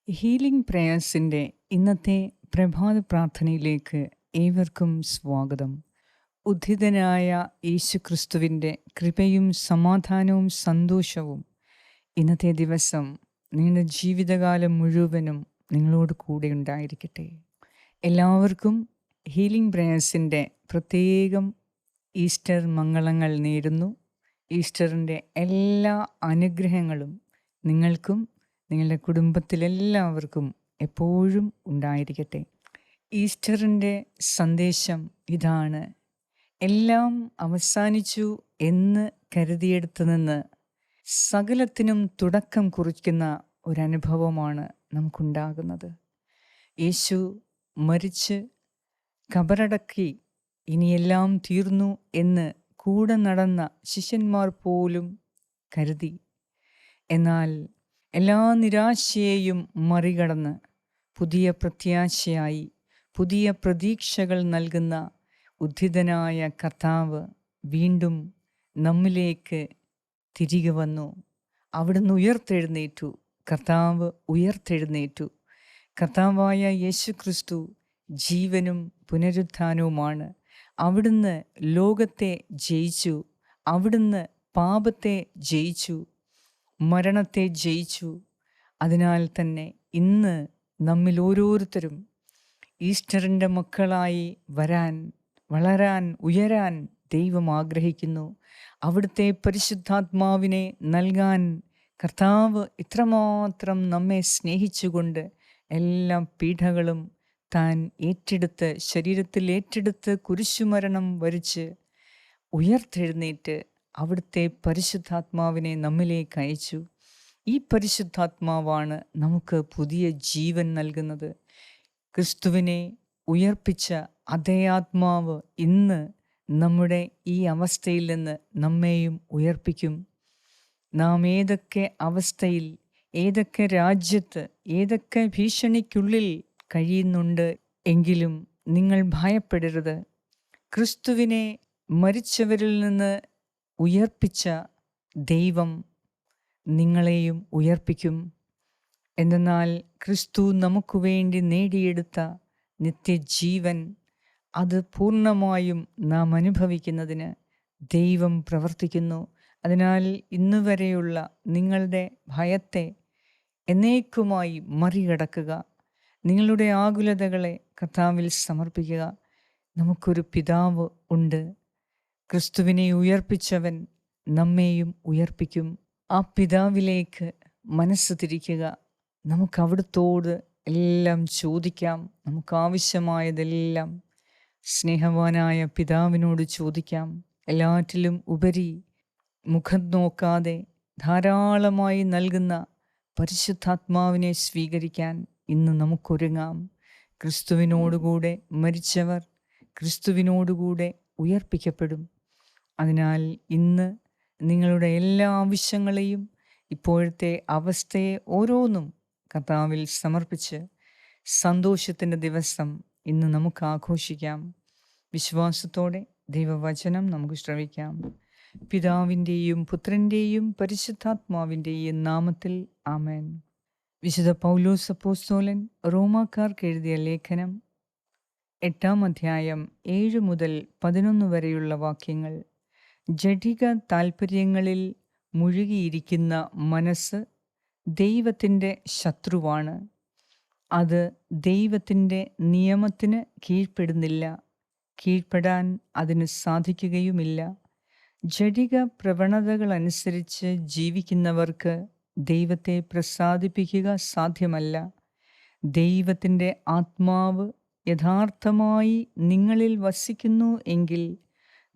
Healing പ്രേയേഴ്സിൻ്റെ ഇന്നത്തെ പ്രഭാത പ്രാർത്ഥനയിലേക്ക് ഏവർക്കും സ്വാഗതം. ഉദ്ധിതനായ യേശുക്രിസ്തുവിൻ്റെ കൃപയും സമാധാനവും സന്തോഷവും ഇന്നത്തെ ദിവസം നിങ്ങളുടെ ജീവിതകാലം മുഴുവനും നിങ്ങളോട് കൂടെ ഉണ്ടായിരിക്കട്ടെ. എല്ലാവർക്കും ഹീലിംഗ് പ്രേയേഴ്സിൻ്റെ പ്രത്യേകം ഈസ്റ്റർ മംഗളങ്ങൾ നേരുന്നു. ഈസ്റ്ററിൻ്റെ എല്ലാ അനുഗ്രഹങ്ങളും നിങ്ങൾക്കും നിങ്ങളുടെ കുടുംബത്തിലെല്ലാവർക്കും എപ്പോഴും ഉണ്ടായിരിക്കട്ടെ. ഈസ്റ്ററിൻ്റെ സന്ദേശം ഇതാണ്: എല്ലാം അവസാനിച്ചു എന്ന് കരുതിയെടുത്ത് നിന്ന് സകലത്തിനും തുടക്കം കുറിക്കുന്ന ഒരനുഭവമാണ് നമുക്കുണ്ടാകുന്നത്. യേശു മരിച്ച് കബറടക്കി ഇനിയെല്ലാം തീർന്നു എന്ന് കൂടെ നടന്ന ശിഷ്യന്മാർ പോലും കരുതി. എന്നാൽ എല്ലാ നിരാശയെയും മറികടന്ന് പുതിയ പ്രത്യാശയായി പുതിയ പ്രതീക്ഷകൾ നൽകുന്ന ഉദ്ധിതനായ കർത്താവ് വീണ്ടും നമ്മിലേക്ക് തിരികെ വന്നു. അവിടുന്ന് ഉയർത്തെഴുന്നേറ്റു. കർത്താവ് ഉയർത്തെഴുന്നേറ്റു. കർത്താവായ യേശുക്രിസ്തു ജീവനും പുനരുത്ഥാനവുമാണ്. അവിടുന്ന് ലോകത്തെ ജയിച്ചു. അവിടുന്ന് പാപത്തെ ജയിച്ചു, മരണത്തെ ജയിച്ചു. അതിനാൽ തന്നെ ഇന്ന് നമ്മിൽ ഓരോരുത്തരും ഈസ്റ്ററിൻ്റെ മക്കളായി വളരാൻ, ഉയരാൻ ദൈവം ആഗ്രഹിക്കുന്നു. അവിടുത്തെ പരിശുദ്ധാത്മാവിനെ നൽകാൻ കർത്താവ് ഇത്രമാത്രം നമ്മെ സ്നേഹിച്ചുകൊണ്ട് എല്ലാ പീഡകളും താൻ ഏറ്റെടുത്ത്, ശരീരത്തിൽ ഏറ്റെടുത്ത് കുരിശുമരണം വരിച്ച് ഉയർത്തെഴുന്നേറ്റ് അവിടുത്തെ പരിശുദ്ധാത്മാവിനെ നമ്മിലേക്ക് അയച്ചു. ഈ പരിശുദ്ധാത്മാവാണ് നമുക്ക് പുതിയ ജീവൻ നൽകുന്നത്. ക്രിസ്തുവിനെ ഉയർപ്പിച്ച അതേ ആത്മാവ് ഇന്ന് നമ്മുടെ ഈ അവസ്ഥയിൽ നിന്ന് നമ്മെയും ഉയർപ്പിക്കും. നാം ഏതൊക്കെ അവസ്ഥയിൽ, ഏതൊക്കെ രാജ്യത്ത്, ഏതൊക്കെ ഭീഷണിക്കുള്ളിൽ കഴിയുന്നുണ്ട് എങ്കിലും നിങ്ങൾ ഭയപ്പെടരുത്. ക്രിസ്തുവിനെ മരിച്ചവരിൽ നിന്ന് ഉയർപ്പിച്ച ദൈവം നിങ്ങളെയും ഉയർപ്പിക്കും. എന്തെന്നാൽ ക്രിസ്തു നമുക്ക് വേണ്ടി നേടിയെടുത്ത നിത്യജീവൻ അത് പൂർണ്ണമായും നാം അനുഭവിക്കുന്നതിന് ദൈവം പ്രവർത്തിക്കുന്നു. അതിനാൽ ഇന്നുവരെയുള്ള നിങ്ങളുടെ ഭയത്തെ എന്നേക്കുമായി മറികടക്കുക. നിങ്ങളുടെ ആകുലതകളെ കർത്താവിൽ സമർപ്പിക്കുക. നമുക്കൊരു പിതാവ് ഉണ്ട്. ക്രിസ്തുവിനെ ഉയർപ്പിച്ചവൻ നമ്മെയും ഉയർപ്പിക്കും. ആ പിതാവിലേക്ക് മനസ്സ് തിരിക്കുക. നമുക്ക് അവിടുത്തോട് എല്ലാം ചോദിക്കാം. നമുക്ക് ആവശ്യമായതെല്ലാം സ്നേഹവാനായ പിതാവിനോട് ചോദിക്കാം. എല്ലാറ്റിലും ഉപരി മുഖം നോക്കാതെ ധാരാളമായി നൽകുന്ന പരിശുദ്ധാത്മാവിനെ സ്വീകരിക്കാൻ ഇന്ന് നമുക്കൊരുങ്ങാം. ക്രിസ്തുവിനോടുകൂടെ മരിച്ചവർ ക്രിസ്തുവിനോടുകൂടെ ഉയർപ്പിക്കപ്പെടും. അതിനാൽ ഇന്ന് നിങ്ങളുടെ എല്ലാ ആവശ്യങ്ങളെയും, ഇപ്പോഴത്തെ അവസ്ഥയെ ഓരോന്നും കർത്താവിൽ സമർപ്പിച്ച് സന്തോഷത്തിൻ്റെ ദിവസം ഇന്ന് നമുക്ക് ആഘോഷിക്കാം. വിശ്വാസത്തോടെ ദൈവവചനം നമുക്ക് ശ്രവിക്കാം. പിതാവിൻ്റെയും പുത്രൻ്റെയും പരിശുദ്ധാത്മാവിൻ്റെയും നാമത്തിൽ ആമേൻ. വിശുദ്ധ പൗലോസ് അപ്പോസ്തലൻ റോമാക്കാർക്ക് എഴുതിയ ലേഖനം 8-ാം അധ്യായം 7 മുതൽ 11 വരെയുള്ള വാക്യങ്ങൾ. ജഡിക താൽപ്പര്യങ്ങളിൽ മുഴുകിയിരിക്കുന്ന മനസ്സ് ദൈവത്തിൻ്റെ ശത്രുവാണ്. അത് ദൈവത്തിൻ്റെ നിയമത്തിന് കീഴ്പ്പെടുന്നില്ല, കീഴ്പ്പെടാൻ അതിന് സാധിക്കുകയുമില്ല. ജഡിക പ്രവണതകളനുസരിച്ച് ജീവിക്കുന്നവർക്ക് ദൈവത്തെ പ്രസാദിപ്പിക്കുക സാധ്യമല്ല. ദൈവത്തിൻ്റെ ആത്മാവ് യഥാർത്ഥമായി നിങ്ങളിൽ വസിക്കുന്നു എങ്കിൽ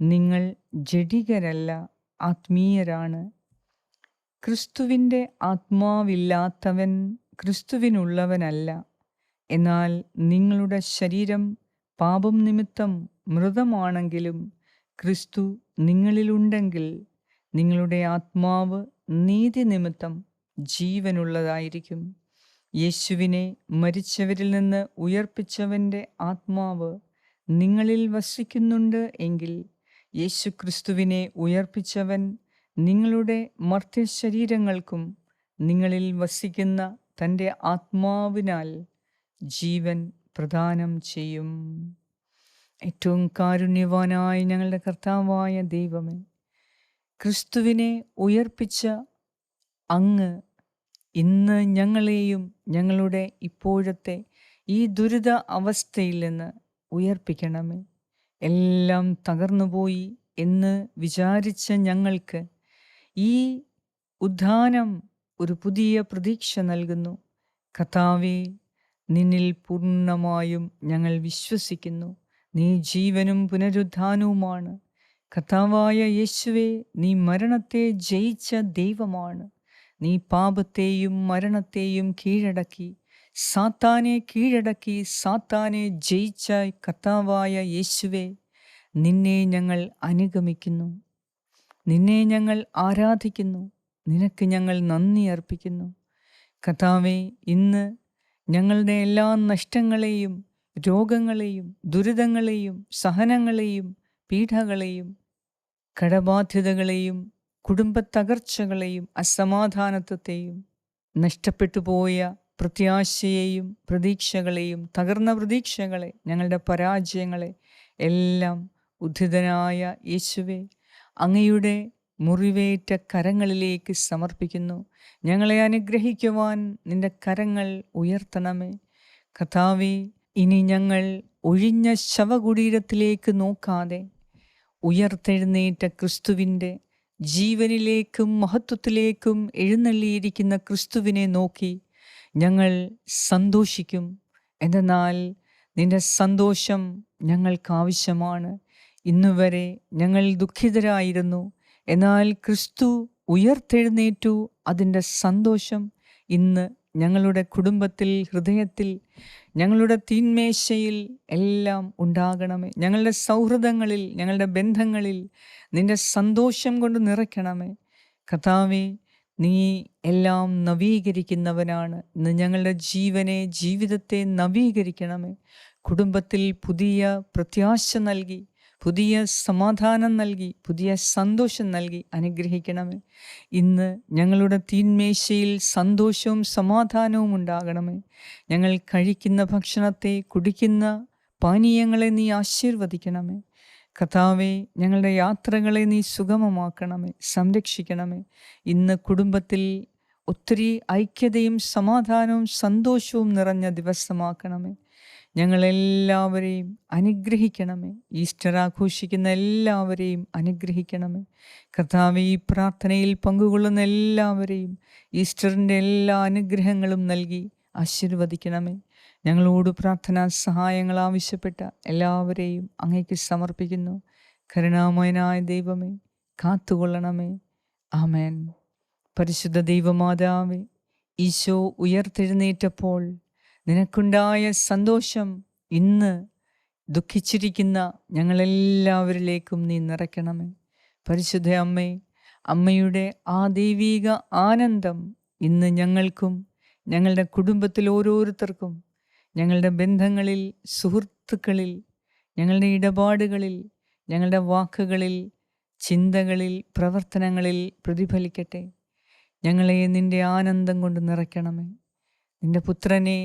നിങ്ങൾ ജഡികരല്ല, ആത്മീയരാണ്. ക്രിസ്തുവിൻ്റെ ആത്മാവില്ലാത്തവൻ ക്രിസ്തുവിനുള്ളവനല്ല. എന്നാൽ നിങ്ങളുടെ ശരീരം പാപം നിമിത്തം മൃതമാണെങ്കിലും ക്രിസ്തു നിങ്ങളിലുണ്ടെങ്കിൽ നിങ്ങളുടെ ആത്മാവ് നീതി നിമിത്തം ജീവനുള്ളതായിരിക്കും. യേശുവിനെ മരിച്ചവരിൽ നിന്ന് ഉയർപ്പിച്ചവൻ്റെ ആത്മാവ് നിങ്ങളിൽ വസിക്കുന്നുണ്ട് എങ്കിൽ യേശു ക്രിസ്തുവിനെ ഉയർപ്പിച്ചവൻ നിങ്ങളുടെ മർത്യശരീരങ്ങൾക്കും നിങ്ങളിൽ വസിക്കുന്ന തൻ്റെ ആത്മാവിനാൽ ജീവൻ പ്രദാനം ചെയ്യും. ഏറ്റവും കാരുണ്യവാനായ ഞങ്ങളുടെ കർത്താവായ ദൈവമേ, ക്രിസ്തുവിനെ ഉയർപ്പിച്ച അങ്ങ് ഇന്ന് ഞങ്ങളെയും ഞങ്ങളുടെ ഇപ്പോഴത്തെ ഈ ദുരിത അവസ്ഥയിൽ നിന്ന് ഉയർപ്പിക്കണമേ. എല്ലാം തകർന്നുപോയി എന്ന് വിചാരിച്ച ഞങ്ങൾക്ക് ഈ ഉദ്ധാനം ഒരു പുതിയ പ്രതീക്ഷ നൽകുന്നു. കർത്താവേ, നിന്നിൽ പൂർണ്ണമായും ഞങ്ങൾ വിശ്വസിക്കുന്നു. നീ ജീവനും പുനരുദ്ധാനവുമാണ്. കർത്താവായ യേശുവേ, നീ മരണത്തെ ജയിച്ച ദൈവമാണ്. നീ പാപത്തെയും മരണത്തെയും കീഴടക്കി, സാത്താനെ കീഴടക്കി, സാത്താനെ ജയിച്ച കർത്താവായ യേശുവേ, നിന്നെ ഞങ്ങൾ അനുഗമിക്കുന്നു, നിന്നെ ഞങ്ങൾ ആരാധിക്കുന്നു, നിനക്ക് ഞങ്ങൾ നന്ദി അർപ്പിക്കുന്നു. കർത്താവേ, ഇന്ന് ഞങ്ങളുടെ എല്ലാ നഷ്ടങ്ങളെയും രോഗങ്ങളെയും ദുരിതങ്ങളെയും സഹനങ്ങളെയും പീഡകളെയും കടബാധ്യതകളെയും കുടുംബത്തകർച്ചകളെയും അസമാധാനത്വത്തെയും നഷ്ടപ്പെട്ടുപോയ പ്രത്യാശയെയും പ്രതീക്ഷകളെയും തകർന്ന പ്രതീക്ഷകളെ, ഞങ്ങളുടെ പരാജയങ്ങളെ എല്ലാം ഉദ്ധിതനായ യേശുവേ, അങ്ങയുടെ മുറിവേറ്റ കരങ്ങളിലേക്ക് സമർപ്പിക്കുന്നു. ഞങ്ങളെ അനുഗ്രഹിക്കുവാൻ നിന്റെ കരങ്ങൾ ഉയർത്തണമേ. കർത്താവേ, ഇനി ഞങ്ങൾ ഒഴിഞ്ഞ ശവകുടീരത്തിലേക്ക് നോക്കാതെ ഉയർത്തെഴുന്നേറ്റ ക്രിസ്തുവിൻ്റെ ജീവനിലേക്കും മഹത്വത്തിലേക്കും എഴുന്നള്ളിയിരിക്കുന്ന ക്രിസ്തുവിനെ നോക്കി ഞങ്ങൾ സന്തോഷിക്കും. എന്നാൽ നിന്റെ സന്തോഷം ഞങ്ങൾക്കാവശ്യമാണ്. ഇന്നുവരെ ഞങ്ങൾ ദുഃഖിതരായിരുന്നു, എന്നാൽ ക്രിസ്തു ഉയർത്തെഴുന്നേറ്റു. അതിൻ്റെ സന്തോഷം ഇന്ന് ഞങ്ങളുടെ കുടുംബത്തിൽ, ഹൃദയത്തിൽ, ഞങ്ങളുടെ തീന്മേശയിൽ എല്ലാം ഉണ്ടാകണമേ. ഞങ്ങളുടെ സൗഹൃദങ്ങളിൽ, ഞങ്ങളുടെ ബന്ധങ്ങളിൽ നിന്റെ സന്തോഷം കൊണ്ട് നിറയ്ക്കണമേ. കർത്താവേ, നീ എല്ലാം നവീകരിക്കുന്നവനാണ്. ഇന്ന് ഞങ്ങളുടെ ജീവിതത്തെ നവീകരിക്കണമേ. കുടുംബത്തിൽ പുതിയ പ്രത്യാശ നൽകി, പുതിയ സമാധാനം നൽകി, പുതിയ സന്തോഷം നൽകി അനുഗ്രഹിക്കണമേ. ഇന്ന് ഞങ്ങളുടെ തീന്മേശയിൽ സന്തോഷവും സമാധാനവും ഉണ്ടാകണമേ. ഞങ്ങൾ കഴിക്കുന്ന ഭക്ഷണത്തെ, കുടിക്കുന്ന പാനീയങ്ങളെ നീ ആശീർവദിക്കണമേ. കർത്താവേ, ഞങ്ങളുടെ യാത്രകളെ നീ സുഗമമാക്കണമേ, സംരക്ഷിക്കണമേ. ഇന്ന് കുടുംബത്തിൽ ഒത്തിരി ഐക്യതയും സമാധാനവും സന്തോഷവും നിറഞ്ഞ ദിവസമാക്കണമേ. ഞങ്ങളെല്ലാവരെയും അനുഗ്രഹിക്കണമേ. ഈസ്റ്റർ ആഘോഷിക്കുന്ന എല്ലാവരെയും അനുഗ്രഹിക്കണമേ. കർത്താവേ, ഈ പ്രാർത്ഥനയിൽ പങ്കുകൊള്ളുന്ന എല്ലാവരെയും ഈസ്റ്ററിൻ്റെ എല്ലാ അനുഗ്രഹങ്ങളും നൽകി ആശീർവദിക്കണമേ. ഞങ്ങളോട് പ്രാർത്ഥനാ സഹായങ്ങൾ ആവശ്യപ്പെട്ട എല്ലാവരെയും അങ്ങേക്ക് സമർപ്പിക്കുന്നു. കരുണാമയനായ ദൈവമേ, കാത്തുകൊള്ളണമേ. ആമേൻ. പരിശുദ്ധ ദൈവമാതാവേ, ഈശോ ഉയർത്തെഴുന്നേറ്റപ്പോൾ നിനക്കുണ്ടായ സന്തോഷം ഇന്ന് ദുഃഖിച്ചിരിക്കുന്ന ഞങ്ങളെല്ലാവരിലേക്കും നീ നിറയ്ക്കണമേ. പരിശുദ്ധ അമ്മേ, അമ്മയുടെ ആ ദൈവീക ആനന്ദം ഇന്ന് ഞങ്ങൾക്കും ഞങ്ങളുടെ കുടുംബത്തിൽ ഓരോരുത്തർക്കും, ഞങ്ങളുടെ ബന്ധങ്ങളിൽ, സുഹൃത്തുക്കളിൽ, ഞങ്ങളുടെ ഇടപാടുകളിൽ, ഞങ്ങളുടെ വാക്കുകളിൽ, ചിന്തകളിൽ, പ്രവർത്തനങ്ങളിൽ പ്രതിഫലിക്കട്ടെ. ഞങ്ങളെ നിൻ്റെ ആനന്ദം കൊണ്ട് നിറയ്ക്കണമേ. നിൻ്റെ പുത്രനെ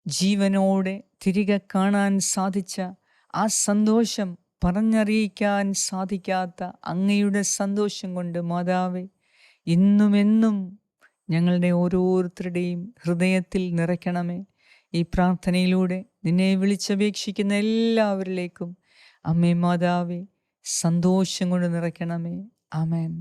ജീവനോടെ തിരികെ കാണാൻ സാധിച്ച ആ സന്തോഷം പറഞ്ഞറിയിക്കാൻ സാധിക്കാത്ത അങ്ങയുടെ സന്തോഷം കൊണ്ട് മാതാവേ, ഇന്നുമെന്നും ഞങ്ങളുടെ ഓരോരുത്തരുടെയും ഹൃദയത്തിൽ നിറയ്ക്കണമേ. ഈ പ്രാർത്ഥനയിലൂടെ നിന്നെ വിളിച്ചപേക്ഷിക്കുന്ന എല്ലാവരിലേക്കും അമ്മേ മാതാവേ സന്തോഷം കൊണ്ട് നിറയ്ക്കണമേ. ആമേൻ.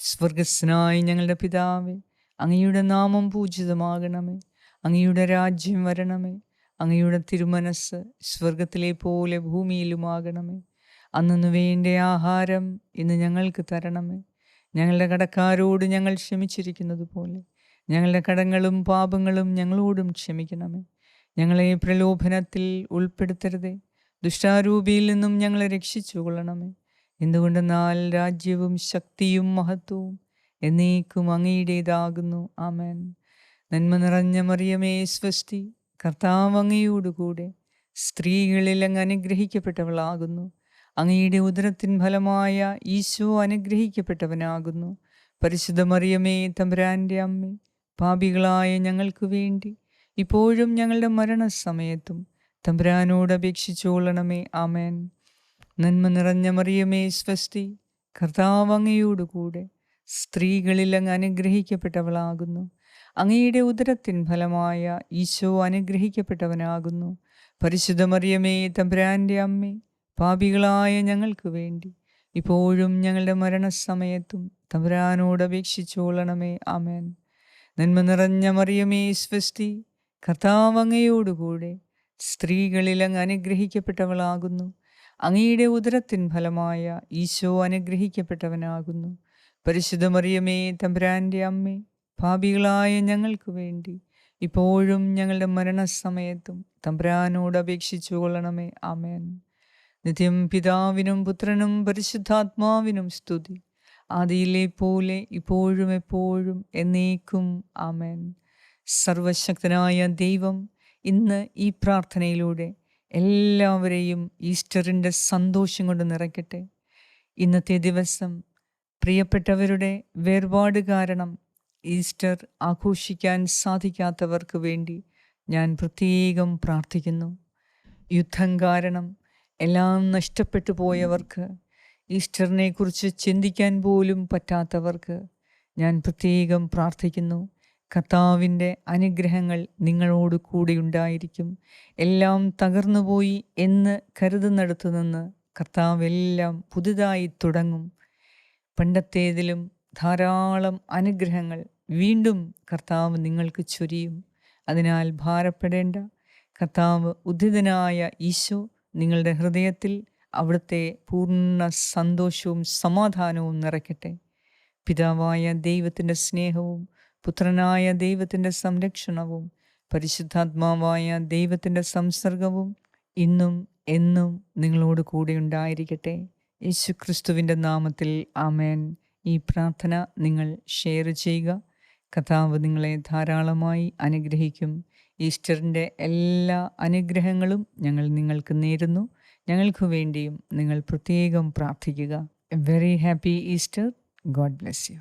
സ്വർഗസ്നായ ഞങ്ങളുടെ പിതാവേ, അങ്ങയുടെ നാമം പൂജിതമാകണമേ. അങ്ങയുടെ രാജ്യം വരണമേ. അങ്ങയുടെ തിരുമനസ് സ്വർഗത്തിലെ പോലെ ഭൂമിയിലുമാകണമേ. അന്നു വേണ്ട ആഹാരം ഇന്ന് ഞങ്ങൾക്ക് തരണമേ. ഞങ്ങളുടെ കടക്കാരോട് ഞങ്ങൾ ക്ഷമിച്ചിരിക്കുന്നത് പോലെ ഞങ്ങളുടെ കടങ്ങളും പാപങ്ങളും ഞങ്ങളോടും ക്ഷമിക്കണമേ. ഞങ്ങളെ പ്രലോഭനത്തിൽ ഉൾപ്പെടുത്തരുതേ, ദുഷ്ടാരൂപിയിൽ നിന്നും ഞങ്ങളെ രക്ഷിച്ചു കൊള്ളണമേ. എന്തുകൊണ്ടെന്നാൽ രാജ്യവും ശക്തിയും മഹത്വവും എന്നേക്കും അങ്ങയുടേതാകുന്നു. ആമേൻ. നന്മ നിറഞ്ഞ മറിയമേ സ്വസ്തി, കർത്താവ് അങ്ങയോടുകൂടെ സ്ത്രീകളിൽ അങ്ങ് അനുഗ്രഹിക്കപ്പെട്ടവളാകുന്നു. അങ്ങയുടെ ഉദരത്തിൻ ഫലമായ ഈശോ അനുഗ്രഹിക്കപ്പെട്ടവനാകുന്നു. പരിശുദ്ധ മറിയമേ തമ്പുരാൻ്റെ അമ്മേ, പാപികളായ ഞങ്ങൾക്ക് വേണ്ടി ഇപ്പോഴും ഞങ്ങളുടെ മരണസമയത്തും തമ്പുരാനോട് അപേക്ഷിച്ചുകൊള്ളണമേ. ആമേൻ. നന്മ നിറഞ്ഞ മറിയമേ, സ്വസ്തി, കർത്താവ് അങ്ങയോടുകൂടെ സ്ത്രീകളിൽ അങ്ങ് അനുഗ്രഹിക്കപ്പെട്ടവളാകുന്നു. അങ്ങയുടെ ഉദരത്തിൻ ഫലമായ ഈശോ അനുഗ്രഹിക്കപ്പെട്ടവനാകുന്നു. പരിശുദ്ധ മറിയമേ, തമ്പുരാൻ്റെ അമ്മേ, പാപികളായ ഞങ്ങൾക്ക് വേണ്ടി ഇപ്പോഴും ഞങ്ങളുടെ മരണസമയത്തും തമ്പുരാനോട് അപേക്ഷിച്ചുകൊള്ളണമേ. ആമേൻ. നന്മ നിറഞ്ഞ മറിയമേ, സ്വസ്തി, കർത്താവ് അങ്ങയോടുകൂടെ സ്ത്രീകളിൽ അങ്ങ് അനുഗ്രഹിക്കപ്പെട്ടവളാകുന്നു. അങ്ങയുടെ ഉദരത്തിൻ ഫലമായ ഈശോ അനുഗ്രഹിക്കപ്പെട്ടവനാകുന്നു. പരിശുദ്ധ മറിയമേ, തമ്പുരാൻ്റെ അമ്മേ, പാപികളായ ഞങ്ങൾക്ക് വേണ്ടി ഇപ്പോഴും ഞങ്ങളുടെ മരണസമയത്തും തമ്പുരാനോട് അപേക്ഷിച്ചു കൊള്ളണമേ. ആമേൻ. നിത്യം പിതാവിനും പുത്രനും പരിശുദ്ധാത്മാവിനും സ്തുതി, ആദിയിലെ പോലെ ഇപ്പോഴും എപ്പോഴും എന്നേക്കും. ആമേൻ. സർവശക്തനായ ദൈവം ഇന്ന് ഈ പ്രാർത്ഥനയിലൂടെ എല്ലാവരെയും ഈസ്റ്ററിൻ്റെ സന്തോഷം കൊണ്ട് നിറയ്ക്കട്ടെ. ഇന്നത്തെ ദിവസം പ്രിയപ്പെട്ടവരുടെ വേർപാട് കാരണം ഈസ്റ്റർ ആഘോഷിക്കാൻ സാധിക്കാത്തവർക്ക് വേണ്ടി ഞാൻ പ്രത്യേകം പ്രാർത്ഥിക്കുന്നു. യുദ്ധം കാരണം എല്ലാം നഷ്ടപ്പെട്ടു പോയവർക്ക്, ഈസ്റ്ററിനെ കുറിച്ച് ചിന്തിക്കാൻ പോലും പറ്റാത്തവർക്ക് ഞാൻ പ്രത്യേകം പ്രാർത്ഥിക്കുന്നു. കർത്താവിൻ്റെ അനുഗ്രഹങ്ങൾ നിങ്ങളോട് കൂടെ ഉണ്ടായിരിക്കും. എല്ലാം തകർന്നുപോയി എന്ന് കരുതുന്നിടത്തു നിന്ന് കർത്താവ് എല്ലാം പുതുതായി തുടങ്ങും. പണ്ടത്തേതിലും ധാരാളം അനുഗ്രഹങ്ങൾ വീണ്ടും കർത്താവ് നിങ്ങൾക്ക് ചൊരിയും. അതിനാൽ ഭാരപ്പെടേണ്ട. കർത്താവ് ഉദ്ധിതനായ ഈശോ നിങ്ങളുടെ ഹൃദയത്തിൽ അവിടുത്തെ പൂർണ്ണ സന്തോഷവും സമാധാനവും നിറയ്ക്കട്ടെ. പിതാവായ ദൈവത്തിൻ്റെ സ്നേഹവും പുത്രനായ ദൈവത്തിൻ്റെ സംരക്ഷണവും പരിശുദ്ധാത്മാവായ ദൈവത്തിൻ്റെ സംസർഗവും ഇന്നും എന്നും നിങ്ങളോട് കൂടെ ഉണ്ടായിരിക്കട്ടെ. യേശു ക്രിസ്തുവിൻ്റെ നാമത്തിൽ ആമേൻ. ഈ പ്രാർത്ഥന നിങ്ങൾ ഷെയർ ചെയ്യുക. കർത്താവ് നിങ്ങളെ ധാരാളമായി അനുഗ്രഹിക്കും. ഈസ്റ്ററിൻ്റെ എല്ലാ അനുഗ്രഹങ്ങളും ഞങ്ങൾ നിങ്ങൾക്ക് നേരുന്നു. ഞങ്ങൾക്ക് വേണ്ടിയും നിങ്ങൾ പ്രത്യേകം പ്രാർത്ഥിക്കുക. A very happy Easter. God bless you.